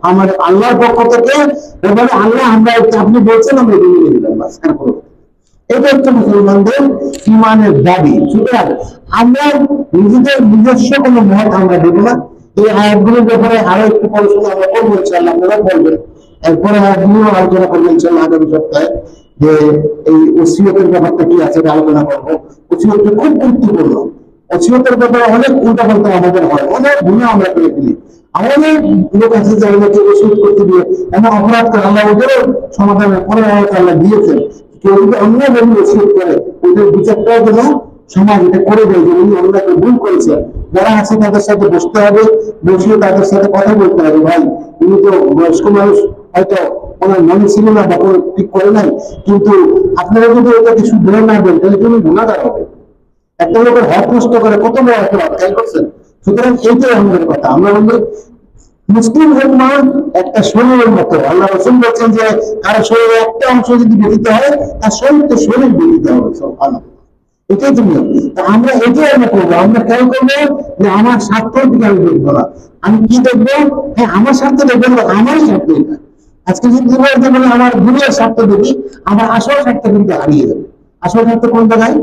আমাদের আল্লাহর পক্ষ থেকে। এবারে আল্লাহ আমরা আপনি বলছেন আমরা মেনে নিলাম, এটা হচ্ছে মুসলমানদের ইমানের দাবি। সুতরাং আমরা নিজেদের নিজস্ব কোনো মত আমরা দেব না। এই আয়াতগুলোর ব্যাপারে আরো একটু পড়াশোনা আমরা করবো ইনশাআল্লাহ, আপনারা বলবেন, এরপরে আয়াতগুলো আলোচনা করবো ইনশাআল্লাহ আগামী সপ্তাহে, যে এই ওসিয়তের ব্যাপারটা কি আছে আলোচনা করবো। ওসিয়তটা খুব গুরুত্বপূর্ণ। ওসিয়তের ব্যাপারে অনেক উল্টা পাল্টা আমাদের হয়, অনেক গুণে আমরা করে ফেলি। আমাদের লোক আছে যে আমাদেরকে ওসিয়ত করতে দিয়ে এমন অপরাধ করে, আল্লাহ ওদেরও সমাধানের পরে আল্লাহ দিয়েছেন। কেউ যদি অন্যভাবে ওসিয়ত করে ওদের বিচারটাও যেন সমাজ এটা করে দেয় যে উনি অন্যকে ভুল করেছে, যারা আছে তাদের সাথে বসতে হবে, বসে তাদের সাথে কথা বলতে হবে। ভাই উনি তো বয়স্ক মানুষ, হয়তো ওনার মনে ছিল না বা কোনো ঠিক করে নাই, কিন্তু আপনারা যদি ওটাকে শুধরে না দেন তাহলে তুমি গুণাগার হবে। একটা লোকের হক নষ্ট করে কত বড় একটা খেয়াল করছেন। সুতরাং এইটাই আমাদের কথা, আমরা বলি মুসলিম উম্মাহ একটা শরীরের মতো। আল্লাহ রাসূল বলেছেন যে কারো শরীরে একটা অংশ যদি ব্যতীত হয় তার সমস্ত শরীর ব্যতীত হবে। সুবহানাল্লাহ, এটাই তো নিয়ম। তা আমরা এটাই আমরা করবো, আমরা খেয়াল করবো যে আমার স্বার্থের দিকে আমি দেখবো না। আমি কি দেখবো? হ্যাঁ, আমার স্বার্থ দেখবো না, আমারই স্বার্থ এটা। আজকে যদি আমার দুনিয়ার স্বার্থ দেখি, আমার আসল স্বার্থ কিন্তু হারিয়ে যাবে। আসল স্বার্থ কোন জায়গায়?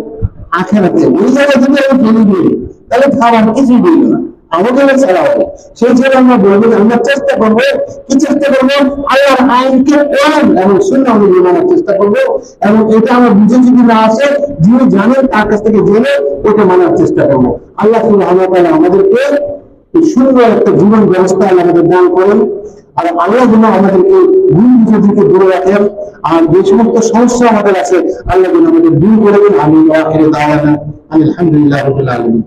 আখেরাতে। ওই জায়গায় যদি আমি ফেলে দিই তাহলে খাবার কিছুই বলবো না, আমাদের ছাড়া হবে। সেই জন্য আমরা বলবো যে আমরা চেষ্টা করবো, কি চেষ্টা করবো? আল্লাহর আইনকে কোরআন এবং সুন্নাহ অনুযায়ী মানার চেষ্টা করবো। এবং এটা আমার বুঝে যদি না আসে, যিনি জানেন তার কাছ থেকে জেনে ওটা মানার চেষ্টা করবো। আল্লাহ সুবহানাহু ওয়া তাআলা আমাদেরকে এই সুন্দর একটা জীবন ব্যবস্থা আল্লাহ আমাদের দান করেন। আর আল্লাহ যেন আমাদেরকে ভুল বুঝে দিকে দূরে রাখেন। আর যে সমস্ত সমস্যা আমাদের আছে আল্লাহ যেন আমাদের দূর করে দেন। আমি আখিরে দাওয়ানা আলহামদুলিল্লাহি রাব্বিল আলামিন।